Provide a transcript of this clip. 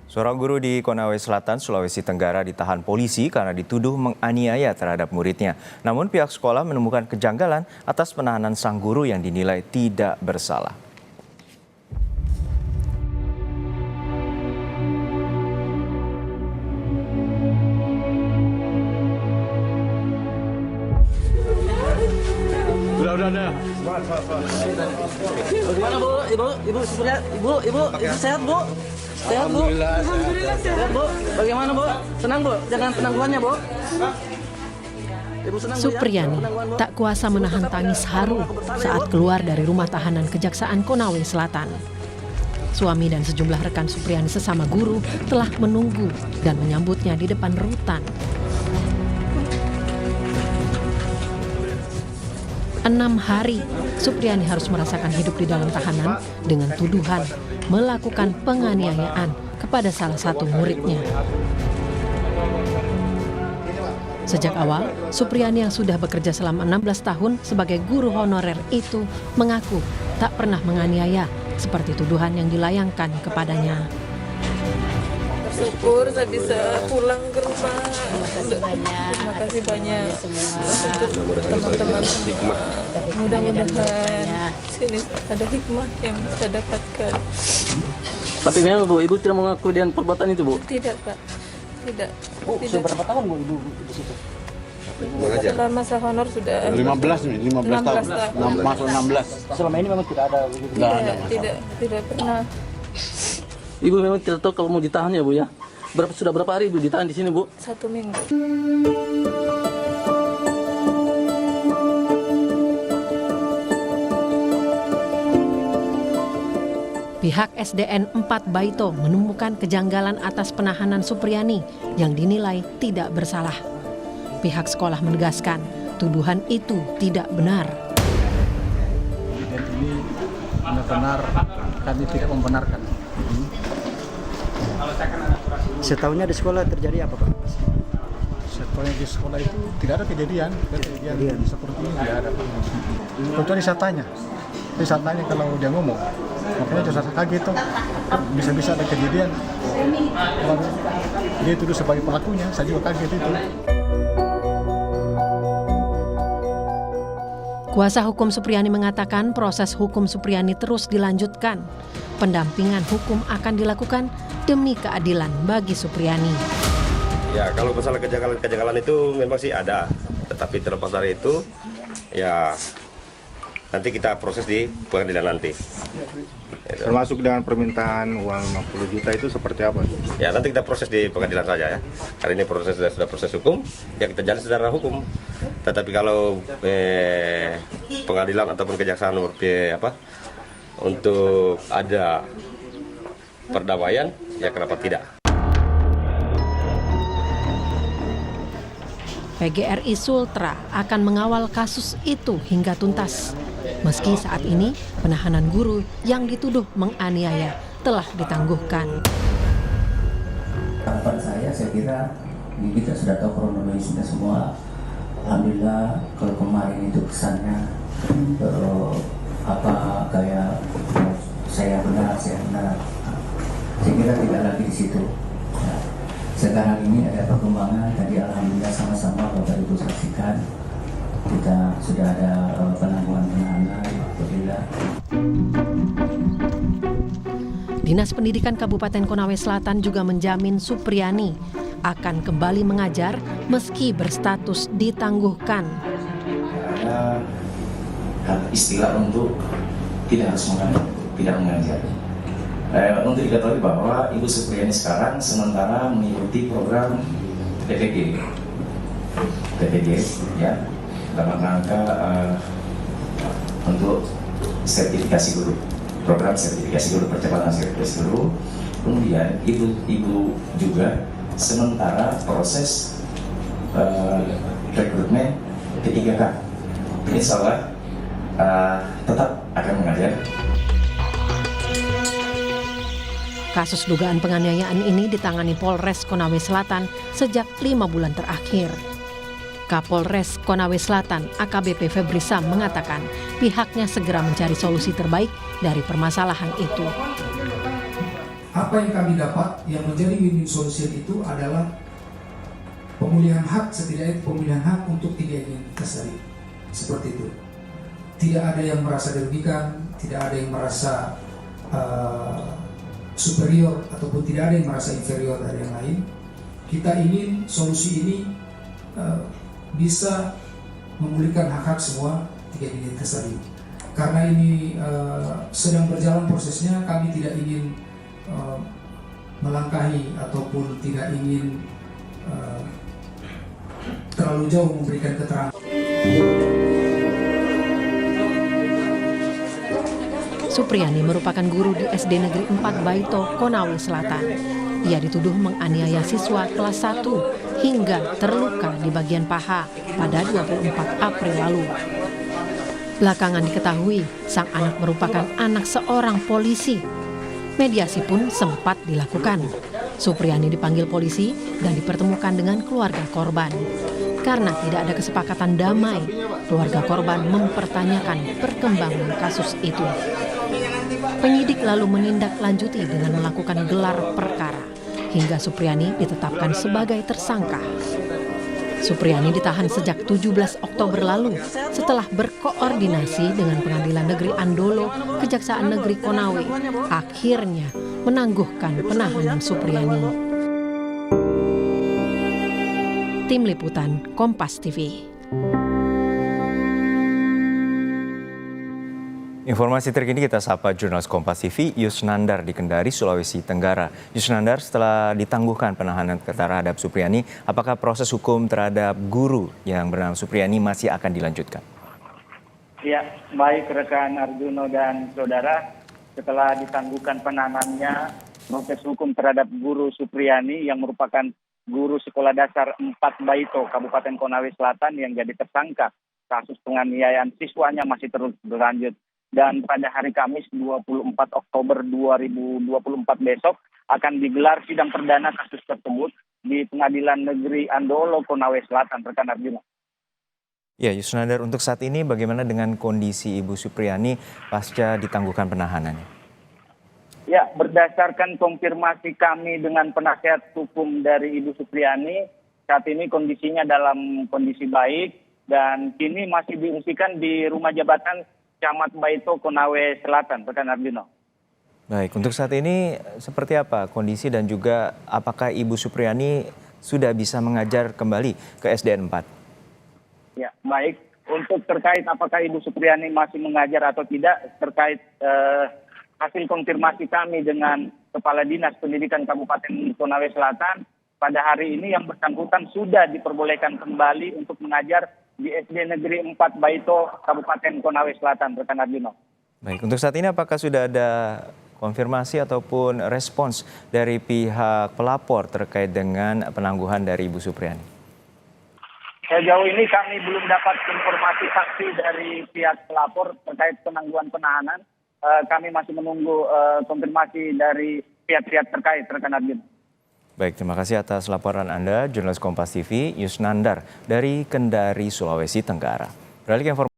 Seorang guru di Konawe Selatan, Sulawesi Tenggara ditahan polisi karena dituduh menganiaya terhadap muridnya. Namun pihak sekolah menemukan kejanggalan atas penahanan sang guru yang dinilai tidak bersalah. Udah. Bagaimana Bu? Ibu sehat Bu? Sehat Bu? Alhamdulillah sehat Bu. Bagaimana Bu? Senang Bu? Jangan penangguhannya Bu. Supriyani tak kuasa menahan tangis haru saat keluar dari rumah tahanan Kejaksaan Konawe Selatan. Suami dan sejumlah rekan Supriyani sesama guru telah menunggu dan menyambutnya di depan rutan. 6 hari, Supriyani harus merasakan hidup di dalam tahanan dengan tuduhan melakukan penganiayaan kepada salah satu muridnya. Sejak awal, Supriyani yang sudah bekerja selama 16 tahun sebagai guru honorer itu mengaku tak pernah menganiaya seperti tuduhan yang dilayangkan kepadanya. Syukur saya bisa pulang ke rumah. Terima kasih banyak untuk teman-teman semua. Mudah-mudahan sini ada hikmah yang saya dapatkan. Tapi memang Bu, Ibu tidak mengaku dengan perbuatan itu Bu? Tidak Pak, tidak. Sudah berapa tahun Bu Ibu di situ? Selama saya honor sudah 15 tahun. Masuk 16. Selama ini memang tidak ada begitu? Tidak pernah. Ibu memang tidak tahu kalau mau ditahan ya Bu ya? Sudah berapa hari Ibu ditahan di sini Bu? 1 minggu. Pihak SDN 4 Baito menemukan kejanggalan atas penahanan Supriyani yang dinilai tidak bersalah. Pihak sekolah menegaskan tuduhan itu tidak benar. Dan ini benar-benar kami tidak membenarkan. Setahunya di sekolah terjadi apa Pak? Setahunya di sekolah itu tidak ada kejadian seperti ini, tidak ada. Kecuali saya tanya. Tapi saya tanya kalau dia ngomong, makanya saya kaget tuh, bisa-bisa ada kejadian. Kalau dia tuduh sebagai pelakunya, saya juga kaget itu. Kuasa hukum Supriyani mengatakan proses hukum Supriyani terus dilanjutkan. Pendampingan hukum akan dilakukan demi keadilan bagi Supriyani. Ya, kalau masalah kejanggalan itu memang sih ada, tetapi terlepas dari itu, ya nanti kita proses di pengadilan nanti. Termasuk dengan permintaan uang 50 juta itu seperti apa? Ya, nanti kita proses di pengadilan saja ya. Karena ini sudah proses hukum, ya kita jalan secara hukum. Tetapi kalau pengadilan ataupun kejaksaan untuk ada perdamaian, ya kenapa tidak? PGRI Sultra akan mengawal kasus itu hingga tuntas. Meski saat ini penahanan guru yang dituduh menganiaya telah ditangguhkan. Harapan saya kira kita sudah tahu kronologisnya semua. Alhamdulillah kalau kemarin itu kesannya kayak saya benar. Saya kira tidak lagi di situ. Nah, sekarang ini ada perkembangan. Tadi alhamdulillah sama-sama Bapak Ibu saksikan kita sudah ada penangguhan penahanan. Alhamdulillah. Dinas Pendidikan Kabupaten Konawe Selatan juga menjamin Supriyani akan kembali mengajar meski berstatus ditangguhkan. Ada istilah untuk tidak harus mengajar. Untuk diketahui bahwa Ibu Supriyani sekarang sementara mengikuti program PPG ya, dalam rangka untuk sertifikasi guru, program sertifikasi guru, percepatan sertifikasi guru. Kemudian Ibu juga sementara proses rekrutmen P3K. Insya Allah tetap akan mengajar. Kasus dugaan penganiayaan ini ditangani Polres Konawe Selatan sejak 5 bulan terakhir. Kapolres Konawe Selatan AKBP Febri Sam mengatakan pihaknya segera mencari solusi terbaik dari permasalahan itu. apa yang kami dapat yang menjadi win-win solution itu adalah pemulihan hak, setidaknya pemulihan hak untuk 3 identitas tadi. Seperti itu. Tidak ada yang merasa dirugikan, tidak ada yang merasa superior ataupun tidak ada yang merasa inferior dari yang lain. Kita ingin solusi ini bisa memulihkan hak-hak semua 3 identitas tadi. Karena ini sedang berjalan prosesnya, kami tidak ingin melangkahi ataupun tidak ingin terlalu jauh memberikan keterangan. Supriyani merupakan guru di SD Negeri 4 Baito, Konawe Selatan. Ia dituduh menganiaya siswa kelas 1 hingga terluka di bagian paha pada 24 April lalu. Belakangan diketahui sang anak merupakan anak seorang polisi. Mediasi pun sempat dilakukan. Supriyani dipanggil polisi dan dipertemukan dengan keluarga korban. Karena tidak ada kesepakatan damai, keluarga korban mempertanyakan perkembangan kasus itu. Penyidik lalu menindaklanjuti dengan melakukan gelar perkara hingga Supriyani ditetapkan sebagai tersangka. Supriyani ditahan sejak 17 Oktober lalu setelah berkoordinasi dengan Pengadilan Negeri Andolo, Kejaksaan Negeri Konawe, akhirnya menangguhkan penahanan Supriyani. Tim Liputan Kompas TV. Informasi terkini kita sapa jurnalis Kompas TV, Yusnandar di Kendari, Sulawesi Tenggara. Yusnandar, setelah ditangguhkan penahanan terhadap Supriyani, apakah proses hukum terhadap guru yang bernama Supriyani masih akan dilanjutkan? Ya, baik rekan Arjuno dan saudara, setelah ditangguhkan penahanannya, proses hukum terhadap guru Supriyani yang merupakan guru sekolah dasar 4 Baito, Kabupaten Konawe Selatan yang jadi tersangka kasus penganiayaan siswanya masih terus berlanjut. Dan pada hari Kamis 24 Oktober 2024 besok akan digelar sidang perdana kasus tersebut di Pengadilan Negeri Andolo, Konawe Selatan, rekan Arjuna. Ya, Yusnandar, untuk saat ini bagaimana dengan kondisi Ibu Supriyani pasca ditangguhkan penahanannya? Ya, berdasarkan konfirmasi kami dengan penasihat hukum dari Ibu Supriyani, saat ini kondisinya dalam kondisi baik dan kini masih diungsikan di rumah jabatan Camat Baito, Konawe Selatan, rekan Arjuna. Baik, untuk saat ini seperti apa kondisi dan juga apakah Ibu Supriyani sudah bisa mengajar kembali ke SDN 4? Ya, baik. Untuk terkait apakah Ibu Supriyani masih mengajar atau tidak, terkait hasil konfirmasi kami dengan Kepala Dinas Pendidikan Kabupaten Konawe Selatan, pada hari ini yang bersangkutan sudah diperbolehkan kembali untuk mengajar di SD Negeri 4 Baito, Kabupaten Konawe Selatan, rekan Arjuna. Baik, untuk saat ini apakah sudah ada konfirmasi ataupun respons dari pihak pelapor terkait dengan penangguhan dari Ibu Supriyani? Sejauh ini kami belum dapat informasi saksi dari pihak pelapor terkait penangguhan penahanan. Kami masih menunggu konfirmasi dari pihak-pihak terkait, rekan Arjuna. Baik, terima kasih atas laporan Anda, jurnalis Kompas TV, Yusnandar dari Kendari, Sulawesi Tenggara. Beralih ke informasi